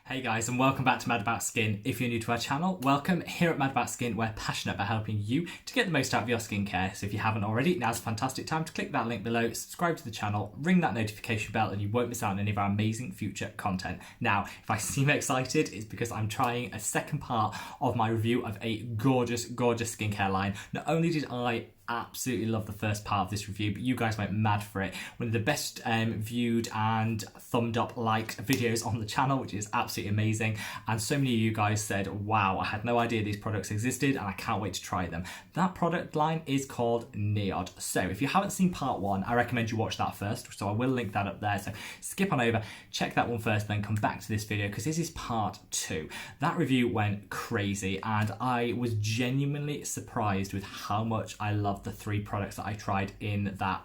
Hey guys, and welcome back to Mad About Skin. If you're new to our channel, welcome. Here at Mad About Skin, we're passionate about helping you to get the most out of your skincare. So if you haven't already, now's a fantastic time to click that link below, subscribe to the channel, ring that notification bell, and you won't miss out on any of our amazing future content. Now, if I seem excited, it's because I'm trying a second part of my review of a gorgeous, gorgeous skincare line. Not only did I absolutely love the first part of this review, but you guys went mad for it. One of the best viewed and thumbed up liked videos on the channel, which is absolutely amazing. And so many of you guys said, wow, I had no idea these products existed and I can't wait to try them. That product line is called NIOD. So if you haven't seen part one, I recommend you watch that first. So I will link that up there. So skip on over, check that one first, then come back to this video because this is part two. That review went crazy and I was genuinely surprised with how much I love the three products that I tried in that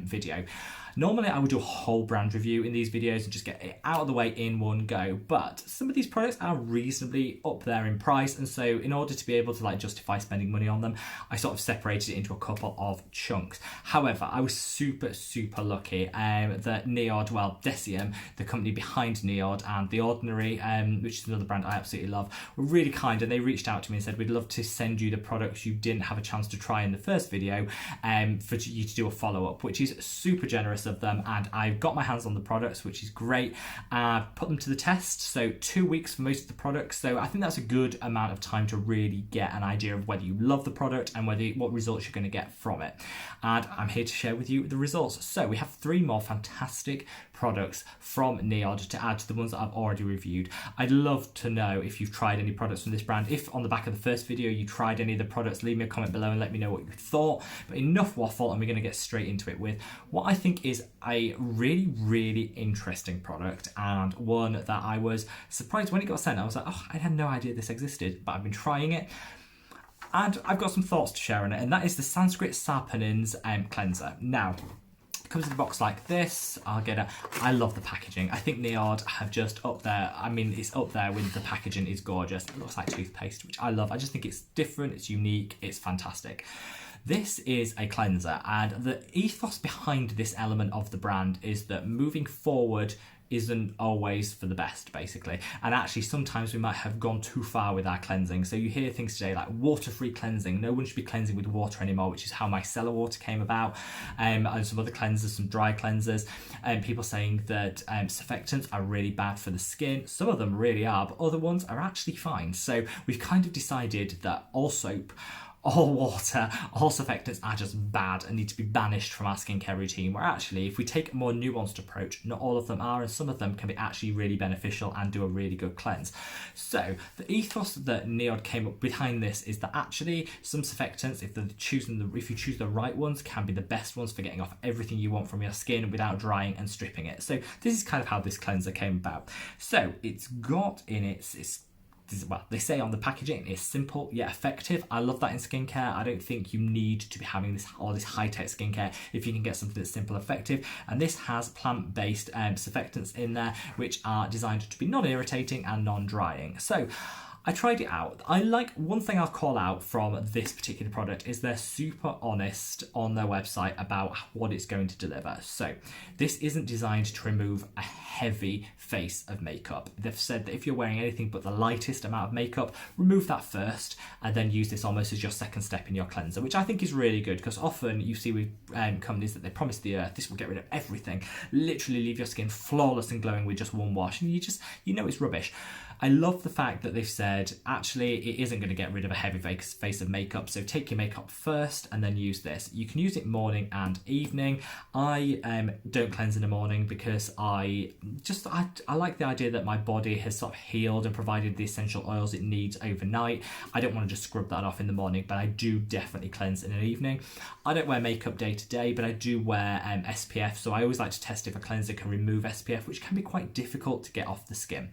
video. Normally I would do a whole brand review in these videos and just get it out of the way in one go, but some of these products are reasonably up there in price, and so in order to be able to justify spending money on them, I sort of separated it into a couple of chunks. However, I was super lucky that NIOD, well, DECIEM, the company behind NIOD, and The Ordinary, which is another brand I absolutely love, were really kind, and they reached out to me and said, we'd love to send you the products you didn't have a chance to try in the first video for you to do a follow-up, which is super generous of them. And I've got my hands on the products, which is great. Put them to the test, so 2 weeks for most of the products, so I think that's a good amount of time to really get an idea of whether you love the product and what results you're going to get from it. And I'm here to share with you the results. So we have three more fantastic products from NIOD to add to the ones that I've already reviewed. I'd love to know if you've tried any products from this brand. If on the back of the first video you tried any of the products, leave me a comment below and let me know what you thought. But enough waffle, and we're going to get straight into it with what I think is a really interesting product, and one that I was surprised when it got sent. I was like, oh, I had no idea this existed, but I've been trying it and I've got some thoughts to share on it, and that is the Sanskrit saponins cleanser. Now, comes in a box like this. I love the packaging. I think NIOD have just up there. I mean, it's up there with the packaging is gorgeous. It looks like toothpaste, which I love. I just think it's different, it's unique, it's fantastic. This is a cleanser, and the ethos behind this element of the brand is that moving forward isn't always for the best, basically. And actually, sometimes we might have gone too far with our cleansing. So you hear things today like water-free cleansing. No one should be cleansing with water anymore, which is how micellar water came about. And some other cleansers, some dry cleansers. And people saying that surfactants are really bad for the skin. Some of them really are, but other ones are actually fine. So we've kind of decided that all soap, all water, all surfactants are just bad and need to be banished from our skincare routine, where actually if we take a more nuanced approach, not all of them are, and some of them can be actually really beneficial and do a really good cleanse. So the ethos that NIOD came up behind this is that actually some surfactants, if you choose the right ones, can be the best ones for getting off everything you want from your skin without drying and stripping it. So this is kind of how this cleanser came about. So it's got in its well, they say on the packaging it's simple yet effective. I love that in skincare. I don't think you need to be having all this high-tech skincare if you can get something that's simple, effective. And this has plant-based surfactants in there, which are designed to be non-irritating and non-drying. So I tried it out. One thing I'll call out from this particular product is they're super honest on their website about what it's going to deliver. So this isn't designed to remove a heavy face of makeup. They've said that if you're wearing anything but the lightest amount of makeup, remove that first and then use this almost as your second step in your cleanser, which I think is really good, because often you see with companies that they promise the earth, this will get rid of everything, literally leave your skin flawless and glowing with just one wash, and you know it's rubbish. I love the fact that they've said, actually, it isn't going to get rid of a heavy face of makeup, so take your makeup first and then use this. You can use it morning and evening. I don't cleanse in the morning because I like the idea that my body has sort of healed and provided the essential oils it needs overnight. I don't want to just scrub that off in the morning, but I do definitely cleanse in the evening. I don't wear makeup day to day, but I do wear SPF, so I always like to test if a cleanser can remove SPF, which can be quite difficult to get off the skin.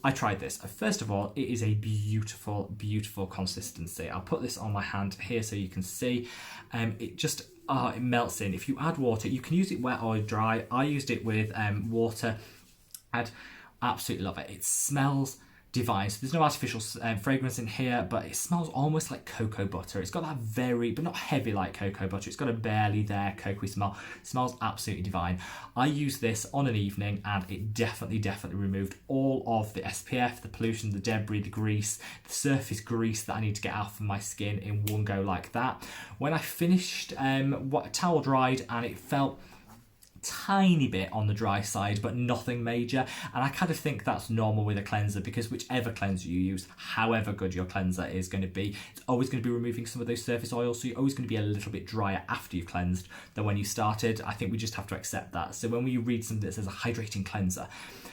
I tried this. First of all, it is a beautiful consistency. I'll put this on my hand here so you can see. It melts in. If you add water, you can use it wet or dry. I used it with water. I'd absolutely love it. It smells divine. So there's no artificial fragrance in here, but it smells almost like cocoa butter. It's got that very, but not heavy like cocoa butter. It's got a barely there cocoa smell. It smells absolutely divine. I used this on an evening and it definitely removed all of the SPF, the pollution, the debris, the grease, the surface grease that I need to get out of my skin in one go like that. When I finished, towel dried and it felt tiny bit on the dry side, but nothing major, and I kind of think that's normal with a cleanser, because whichever cleanser you use, however good your cleanser is going to be, it's always going to be removing some of those surface oils, so you're always going to be a little bit drier after you've cleansed than when you started. I think we just have to accept that. So when we read something that says a hydrating cleanser,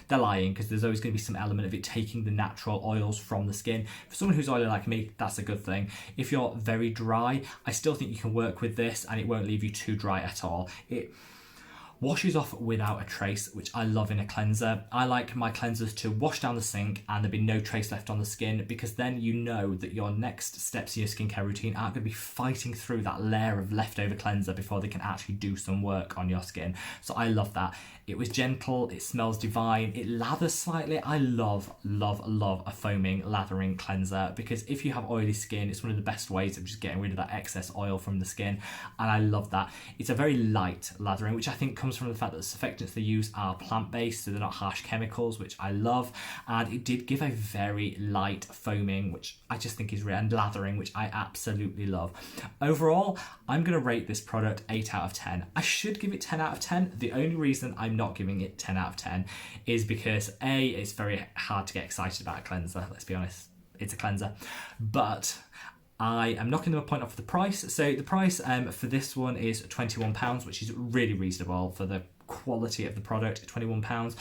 they're lying, because there's always going to be some element of it taking the natural oils from the skin. For someone who's oily like me, that's a good thing. If you're very dry, I still think you can work with this and it won't leave you too dry at all. It washes off without a trace, which I love in a cleanser. I like my cleansers to wash down the sink and there be no trace left on the skin, because then you know that your next steps in your skincare routine aren't going to be fighting through that layer of leftover cleanser before they can actually do some work on your skin. So I love that. It was gentle, it smells divine, it lathers slightly. I love a foaming, lathering cleanser, because if you have oily skin, it's one of the best ways of just getting rid of that excess oil from the skin, and I love that. It's a very light lathering, which I think comes from the fact that the surfactants they use are plant-based, so they're not harsh chemicals, which I love, and it did give a very light foaming, which I just think is rare, and lathering, which I absolutely love. Overall, I'm going to rate this product 8 out of 10. I should give it 10 out of 10. The only reason I'm not giving it 10 out of 10 is because A, it's very hard to get excited about a cleanser, let's be honest, it's a cleanser, but I am knocking them a point off for the price. So the price for this one is £21, which is really reasonable for the quality of the product. £21.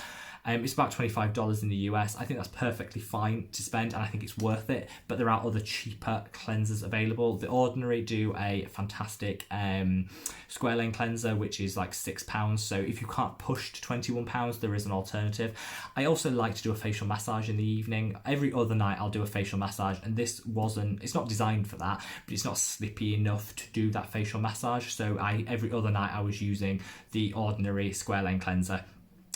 It's about $25 in the US. I think that's perfectly fine to spend, and I think it's worth it, but there are other cheaper cleansers available. The Ordinary do a fantastic square lane cleanser, which is like £6. So if you can't push to £21, there is an alternative. I also like to do a facial massage in the evening. Every other night I'll do a facial massage, and this it's not designed for that, but it's not slippy enough to do that facial massage. So every other night I was using the Ordinary square lane cleanser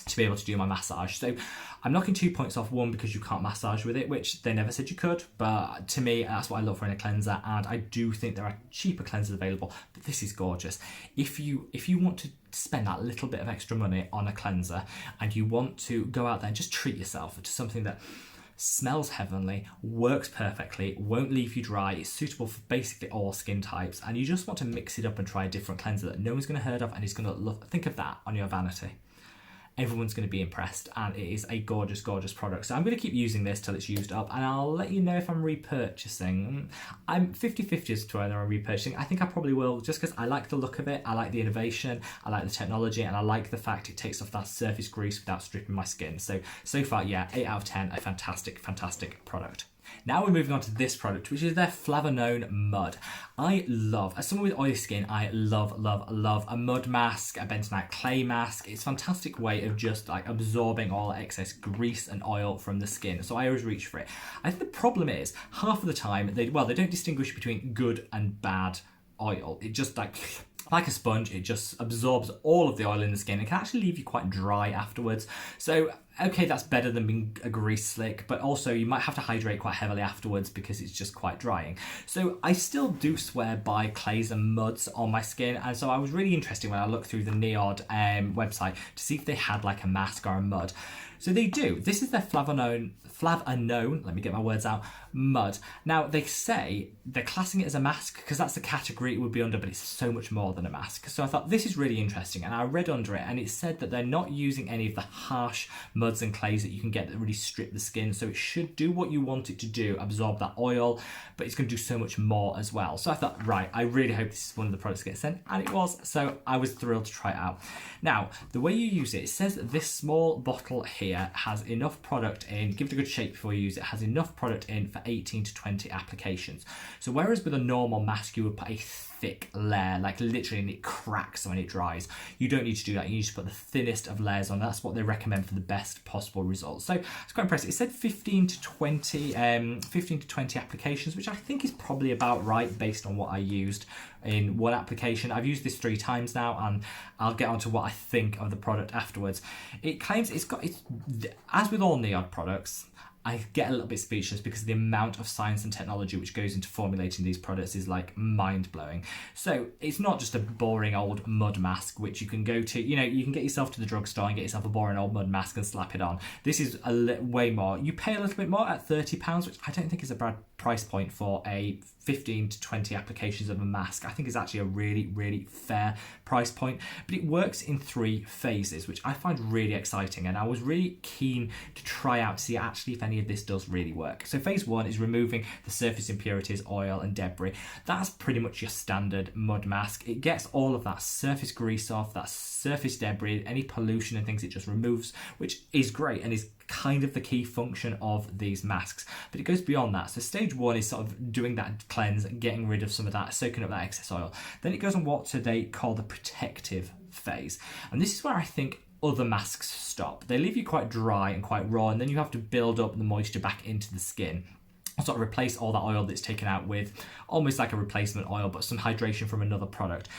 to be able to do my massage. So I'm knocking 2 points off. One, because you can't massage with it, which they never said you could, but to me that's what I look for in a cleanser, and I do think there are cheaper cleansers available, but this is gorgeous. If you want to spend that little bit of extra money on a cleanser and you want to go out there and just treat yourself to something that smells heavenly, works perfectly, won't leave you dry, is suitable for basically all skin types, and you just want to mix it up and try a different cleanser that no one's going to heard of and is going to think of that on your vanity, everyone's going to be impressed, and it is a gorgeous product. So I'm going to keep using this till it's used up, and I'll let you know if I'm repurchasing. I'm 50-50 as to whether I'm repurchasing. I think I probably will, just because I like the look of it, I like the innovation, I like the technology, and I like the fact it takes off that surface grease without stripping my skin. So far, yeah, 8 out of 10, a fantastic product. Now we're moving on to this product, which is their Falvanone Mud. I love, as someone with oily skin, I love a mud mask, a bentonite clay mask. It's a fantastic way of just like absorbing all excess grease and oil from the skin. So I always reach for it. I think the problem is, half of the time, they don't distinguish between good and bad oil. It just like a sponge, it just absorbs all of the oil in the skin. It can actually leave you quite dry afterwards. So okay, that's better than being a grease slick, but also you might have to hydrate quite heavily afterwards because it's just quite drying. So I still do swear by clays and muds on my skin, and so I was really interested when I looked through the NIOD website to see if they had like a mask or a mud. So they do. This is their Falvanone, let me get my words out, mud. Now they say they're classing it as a mask because that's the category it would be under, but it's so much more than a mask. So I thought this is really interesting, and I read under it and it said that they're not using any of the harsh muds and clays that you can get that really strip the skin. So it should do what you want it to do, absorb that oil, but it's going to do so much more as well. So I thought, right, I really hope this is one of the products that gets sent, and it was. So I was thrilled to try it out. Now, the way you use it, it says that this small bottle here has enough product in, give it a good shake before you use it, has enough product in for 18 to 20 applications. So whereas with a normal mask you would put a thick layer, like literally, and it cracks when it dries, you don't need to do that. You need to put the thinnest of layers on. That's what they recommend for the best possible results. So it's quite impressive. It said 15 to 20 applications, which I think is probably about right based on what I used in one application. I've used this 3 times now, and I'll get onto what I think of the product afterwards. It claims it's as with all NIOD products, I get a little bit speechless because the amount of science and technology which goes into formulating these products is like mind-blowing. So it's not just a boring old mud mask which you can go to, you know, you can get yourself to the drugstore and get yourself a boring old mud mask and slap it on. This is way more. You pay a little bit more at £30, which I don't think is a bad price point for a 15 to 20 applications of a mask. I think it's actually a really, really fair price point, but it works in 3 phases, which I find really exciting, and I was really keen to try out to see actually if any of this does really work. So phase 1 is removing the surface impurities, oil and debris. That's pretty much your standard mud mask. It gets all of that surface grease off, that surface debris, any pollution and things it just removes, which is great and is kind of the key function of these masks. But it goes beyond that. So stage 1 is sort of doing that cleanse, getting rid of some of that, soaking up that excess oil. Then it goes on what they call the protective phase. And this is where I think other masks stop. They leave you quite dry and quite raw, and then you have to build up the moisture back into the skin. Sort of replace all that oil that's taken out with almost like a replacement oil, but some hydration from another product.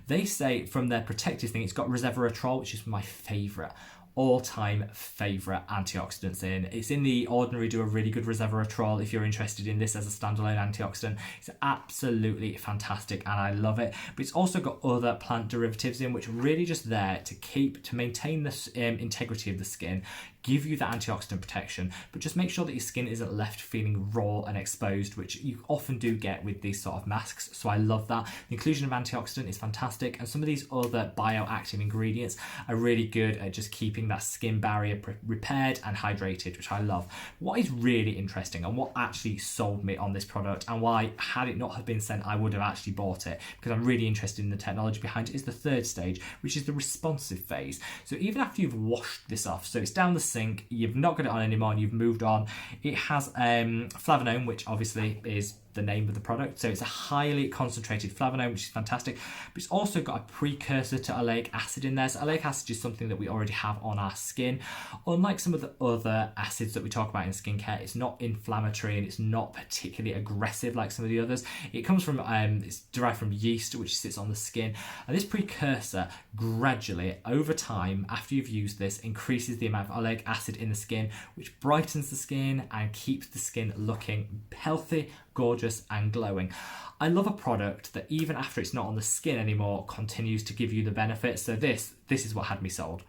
They say from their protective thing, it's got resveratrol, which is my favourite. All-time favourite antioxidants in. It's in the Ordinary, do a really good resveratrol if you're interested in this as a standalone antioxidant. It's absolutely fantastic and I love it. But it's also got other plant derivatives in which are really just there to maintain the integrity of the skin, give you the antioxidant protection, but just make sure that your skin isn't left feeling raw and exposed, which you often do get with these sort of masks. So I love that. The inclusion of antioxidant is fantastic, and some of these other bioactive ingredients are really good at just keeping that skin barrier repaired and hydrated, which I love. What is really interesting and what actually sold me on this product, and why had it not have been sent I would have actually bought it, because I'm really interested in the technology behind it, is the 3rd stage, which is the responsive phase. So even after you've washed this off, so it's down the sink, you've not got it on anymore and you've moved on, it has falvanone, which obviously is the name of the product. So it's a highly concentrated flavonone, which is fantastic, but it's also got a precursor to oleic acid in there. So oleic acid is something that we already have on our skin. Unlike some of the other acids that we talk about in skincare, it's not inflammatory and it's not particularly aggressive like some of the others. It comes from, it's derived from yeast, which sits on the skin. And this precursor gradually, over time, after you've used this, increases the amount of oleic acid in the skin, which brightens the skin and keeps the skin looking healthy, gorgeous and glowing. I love a product that even after it's not on the skin anymore continues to give you the benefits. So this is what had me sold.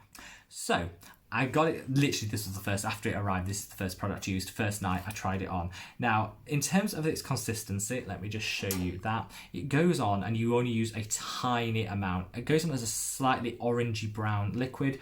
So I got it, literally this was the first, after it arrived, this is the first product used, first night I tried it on. Now, in terms of its consistency, let me just show you that. It goes on and you only use a tiny amount. It goes on as a slightly orangey brown liquid.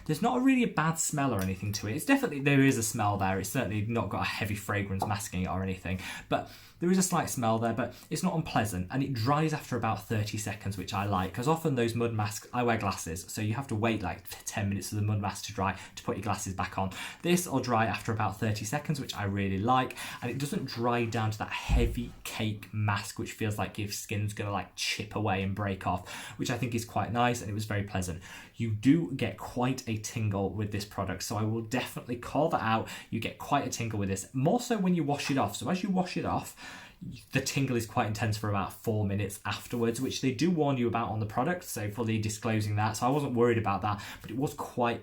There's not really a bad smell or anything to it. It's definitely, there is a smell there. It's certainly not got a heavy fragrance masking it or anything, but there is a slight smell there, but it's not unpleasant, and it dries after about 30 seconds, which I like, because often those mud masks, I wear glasses, so you have to wait like 10 minutes for the mud mask to dry to put your glasses back on. This will dry after about 30 seconds, which I really like, and it doesn't dry down to that heavy cake mask, which feels like your skin's gonna like chip away and break off, which I think is quite nice, and it was very pleasant. You do get quite a tingle with this product, so I will definitely call that out. You get quite a tingle with this, more so when you wash it off. So as you wash it off, the tingle is quite intense for about 4 minutes afterwards, which they do warn you about on the product, so fully disclosing that. So I wasn't worried about that, but it was quite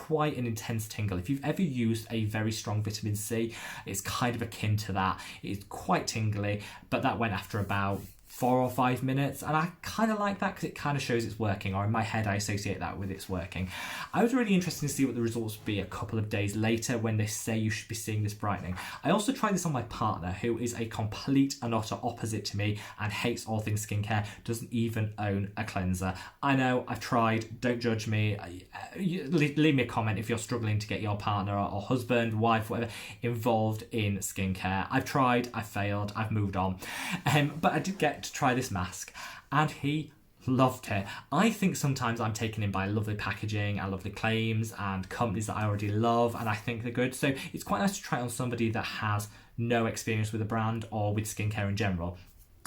an intense tingle. If you've ever used a very strong vitamin C, it's kind of akin to that. It's quite tingly, but that went after about 4 or 5 minutes, and I kind of like that because it kind of shows it's working, or in my head I associate that with it's working. I was really interested to see what the results would be a couple of days later when they say you should be seeing this brightening. I also tried this on my partner, who is a complete and utter opposite to me and hates all things skincare, doesn't even own a cleanser. I know, I've tried, don't judge me. Leave me a comment if you're struggling to get your partner or husband, wife, whatever, involved in skincare. I've tried, I've failed, I've moved on. But I did get to try this mask and he loved it. I think sometimes I'm taken in by lovely packaging and lovely claims and companies that I already love and I think they're good, so it's quite nice to try it on somebody that has no experience with a brand or with skincare in general.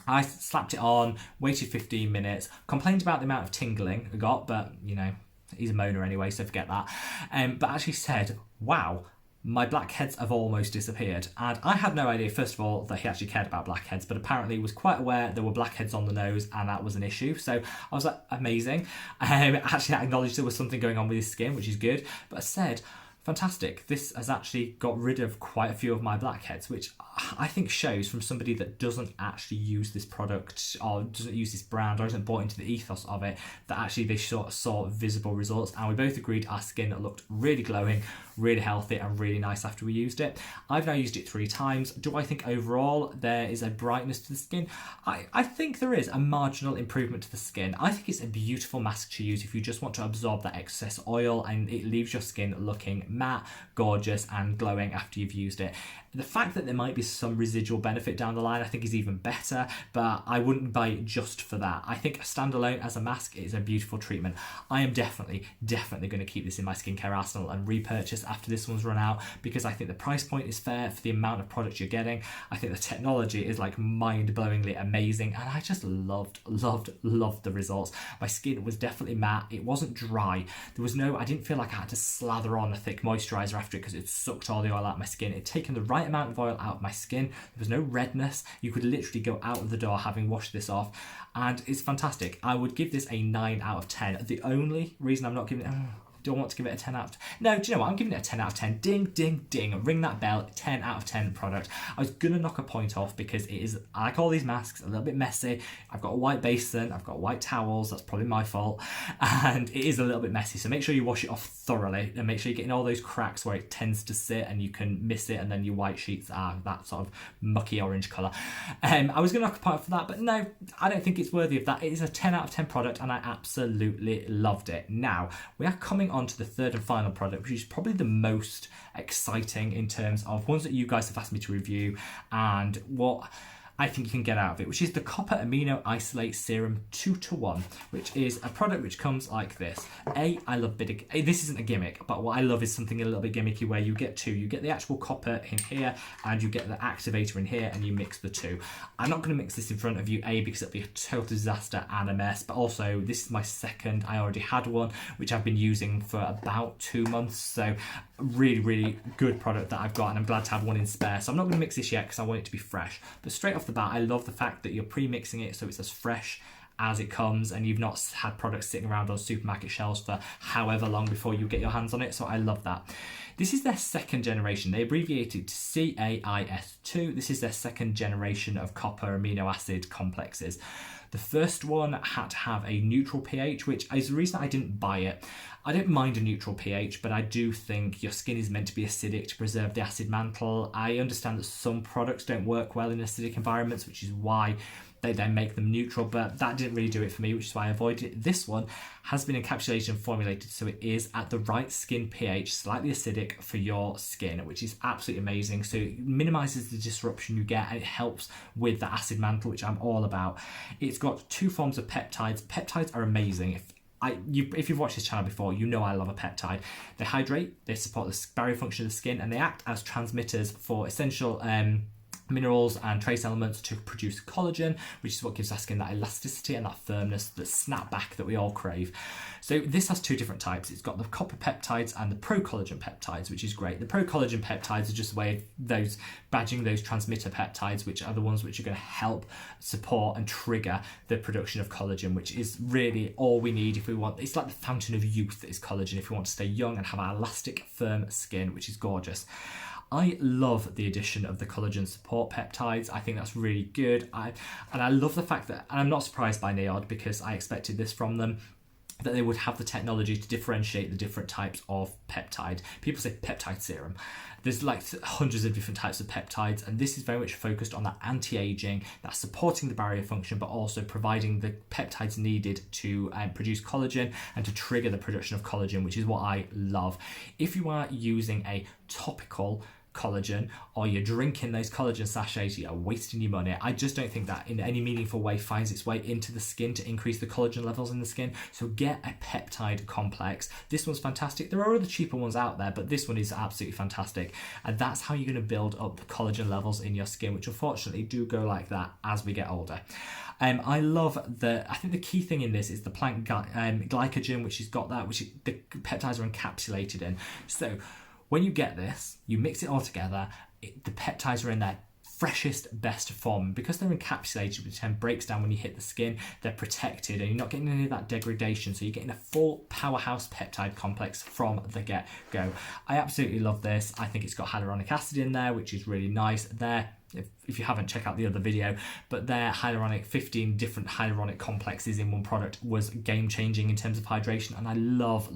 I slapped it on, waited 15 minutes, complained about the amount of tingling I got, but you know, he's a moaner anyway, so forget that. But actually said, wow, my blackheads have almost disappeared. And I had no idea, first of all, that he actually cared about blackheads, but apparently was quite aware there were blackheads on the nose and that was an issue. So I was like, amazing. Actually, I acknowledged there was something going on with his skin, which is good. But I said, fantastic. This has actually got rid of quite a few of my blackheads, which I think shows from somebody that doesn't actually use this product or doesn't use this brand or isn't bought into the ethos of it, that actually they saw visible results. And we both agreed our skin looked really glowing, really healthy and really nice after we used it. I've now used it 3 times. Do I think overall there is a brightness to the skin? I think there is a marginal improvement to the skin. I think it's a beautiful mask to use if you just want to absorb that excess oil and it leaves your skin looking matte, gorgeous and glowing after you've used it. The fact that there might be some residual benefit down the line I think is even better, but I wouldn't buy it just for that. I think standalone as a mask is a beautiful treatment. I am definitely going to keep this in my skincare arsenal and repurchase after this one's run out, because I think the price point is fair for the amount of product you're getting. I think the technology is like mind-blowingly amazing, and I just loved the results. My skin was definitely matte. It wasn't dry. I didn't feel like I had to slather on a thick moisturizer after it because it sucked all the oil out of my skin. It'd taken the right amount of oil out of my skin. There was no redness. You could literally go out of the door having washed this off, and it's fantastic. I would give this a 9 out of 10. The only reason I'm not giving it... do I want to give it a 10 out of 10? No, do you know what? I'm giving it a 10 out of 10. Ding, ding, ding. Ring that bell. 10 out of 10 product. I was going to knock a point off because it is, I like all these masks, a little bit messy. I've got a white basin. I've got white towels. That's probably my fault. And it is a little bit messy. So make sure you wash it off thoroughly and make sure you're getting all those cracks where it tends to sit and you can miss it, and then your white sheets are that sort of mucky orange colour. I was going to knock a point off for that, but no, I don't think it's worthy of that. It is a 10 out of 10 product and I absolutely loved it. Now, we are coming on to the third and final product, which is probably the most exciting in terms of ones that you guys have asked me to review and what I think you can get out of it, which is the Copper Amino Isolate Serum 2-to-1, which is a product which comes like this. I love this isn't a gimmick, but what I love is something a little bit gimmicky where you get the actual copper in here and you get the activator in here and you mix the two. I'm not going to mix this in front of you, because it'll be a total disaster and a mess, but also this is my second. I already had one, which I've been using for about 2 months, so really good product that I've got, and I'm glad to have one in spare. So I'm not going to mix this yet because I want it to be fresh, but straight off the bat, I love the fact that you're pre-mixing it so it's as fresh as it comes and you've not had products sitting around on supermarket shelves for however long before you get your hands on it. So I love that. This is their second generation. They abbreviated to CAIS2. This is their second generation of copper amino acid complexes. The first one had to have a neutral pH, which is the reason I didn't buy it. I don't mind a neutral pH, but I do think your skin is meant to be acidic to preserve the acid mantle. I understand that some products don't work well in acidic environments, which is why they then make them neutral, but that didn't really do it for me, which is why I avoided it. This one has been encapsulated and formulated so it is at the right skin pH, slightly acidic for your skin, which is absolutely amazing. So it minimises the disruption you get and it helps with the acid mantle, which I'm all about. It's got 2 forms of peptides. Peptides are amazing. If you've watched this channel before, you know I love a peptide. They hydrate, they support the barrier function of the skin, and they act as transmitters for essential minerals and trace elements to produce collagen, which is what gives our skin that elasticity and that firmness, that snap back that we all crave. So this has 2 different types. It's got the copper peptides and the pro-collagen peptides, which is great. The pro-collagen peptides are just a way of badging those transmitter peptides, which are the ones which are going to help support and trigger the production of collagen, which is really all we need if we want. It's like the fountain of youth is collagen if we want to stay young and have our elastic, firm skin, which is gorgeous. I love the addition of the collagen support peptides. I think that's really good. I love the fact that, and I'm not surprised by NIOD because I expected this from them, that they would have the technology to differentiate the different types of peptide. People say peptide serum. There's like hundreds of different types of peptides, and this is very much focused on that anti-aging, that's supporting the barrier function, but also providing the peptides needed to produce collagen and to trigger the production of collagen, which is what I love. If you are using a topical collagen or you're drinking those collagen sachets, you're wasting your money. I just don't think that in any meaningful way finds its way into the skin to increase the collagen levels in the skin. So get a peptide complex. This one's fantastic. There are other cheaper ones out there, but this one is absolutely fantastic, and that's how you're going to build up the collagen levels in your skin, which unfortunately do go like that as we get older. I love I think the key thing in this is the plant glycogen, which has got that, which the peptides are encapsulated in. So when you get this, you mix it all together, the peptides are in there freshest, best form. Because they're encapsulated, which then breaks down when you hit the skin, they're protected and you're not getting any of that degradation. So you're getting a full powerhouse peptide complex from the get-go. I absolutely love this. I think it's got hyaluronic acid in there, which is really nice. There, if you haven't, check out the other video, but their 15 different hyaluronic complexes in one product was game changing in terms of hydration, and I love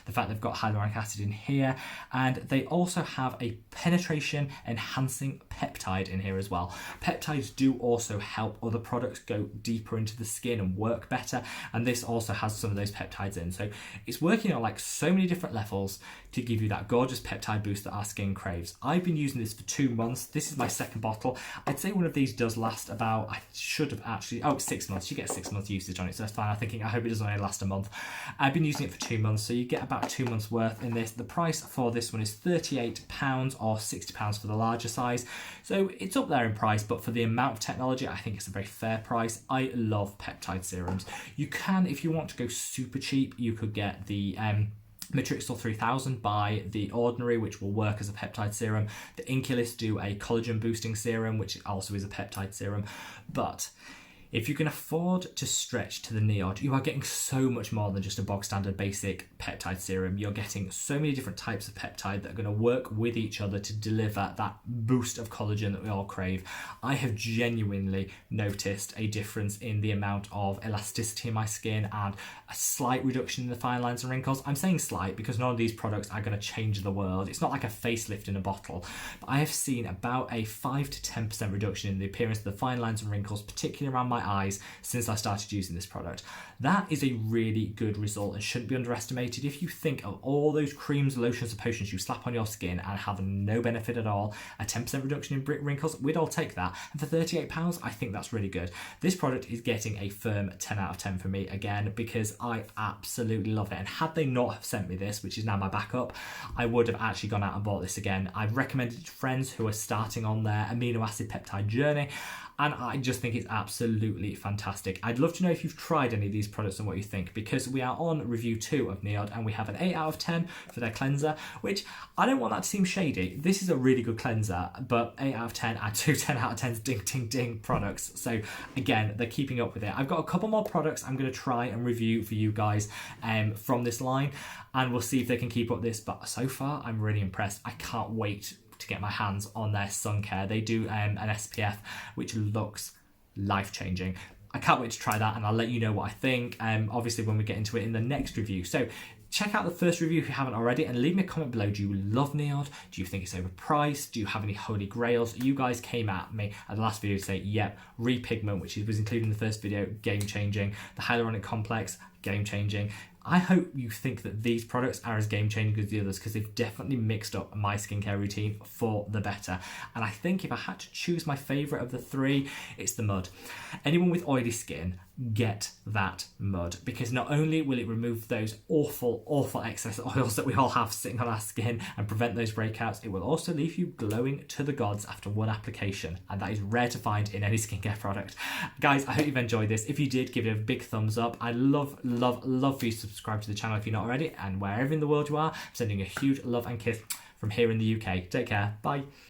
the fact they've got hyaluronic acid in here. And they also have a penetration enhancing peptide in here as well. Peptides do also help other products go deeper into the skin and work better, and this also has some of those peptides in, so it's working on like so many different levels to give you that gorgeous peptide boost that our skin craves. I've been using this for 2 months. This is my second bottle. I'd say one of these does last about, I should have actually, 6 months. You get 6 months usage on it, so that's fine. I'm thinking, I hope it doesn't only last a month. I've been using it for 2 months, so you get about 2 months worth in this. The price for this one is £38 or £60 for the larger size. So it's up there in price, but for the amount of technology, I think it's a very fair price. I love peptide serums. You can, if you want to go super cheap, you could get the Matrixol 3000 by The Ordinary, which will work as a peptide serum. The Inculus do a collagen boosting serum, which also is a peptide serum. But if you can afford to stretch to the NIOD, you are getting so much more than just a bog standard basic peptide serum. You're getting so many different types of peptide that are going to work with each other to deliver that boost of collagen that we all crave. I have genuinely noticed a difference in the amount of elasticity in my skin and a slight reduction in the fine lines and wrinkles. I'm saying slight because none of these products are going to change the world. It's not like a facelift in a bottle, but I have seen about a 5 to 10% reduction in the appearance of the fine lines and wrinkles, particularly around my eyes, since I started using this product. That is a really good result and shouldn't be underestimated. If you think of all those creams, lotions and potions you slap on your skin and have no benefit at all, a 10% reduction in wrinkles, we'd all take that. And for £38, I think that's really good. This product is getting a firm 10 out of 10 for me again, because I absolutely love it. And had they not have sent me this, which is now my backup, I would have actually gone out and bought this again. I've recommended it to friends who are starting on their amino acid peptide journey, and I just think it's absolutely fantastic. I'd love to know if you've tried any of these products and what you think, because we are on review 2 of NIOD and we have an 8 out of 10 for their cleanser, which I don't want that to seem shady. This is a really good cleanser, but 8 out of 10 are 2 10 out of 10s ding ding ding products. So again, they're keeping up with it. I've got a couple more products I'm going to try and review for you guys from this line, and we'll see if they can keep up this, but so far I'm really impressed. I can't wait to get my hands on their sun care. They do an SPF which looks life-changing. I can't wait to try that, and I'll let you know what I think obviously when we get into it in the next review. So check out the first review if you haven't already, and leave me a comment below. Do you love NIOD? Do you think it's overpriced? Do you have any holy grails? You guys came at me at the last video to say, yep, repigment, which was included in the first video, game-changing. The hyaluronic complex, game-changing. I hope you think that these products are as game-changing as the others, because they've definitely mixed up my skincare routine for the better. And I think if I had to choose my favourite of the 3, it's the mud. Anyone with oily skin, get that mud, because not only will it remove those awful excess oils that we all have sitting on our skin and prevent those breakouts, it will also leave you glowing to the gods after one application, and that is rare to find in any skincare product. Guys, I hope you've enjoyed this. If you did, give it a big thumbs up. I'd love for you to subscribe to the channel if you're not already, and wherever in the world you are, I'm sending a huge love and kiss from here in the UK. Take care. Bye.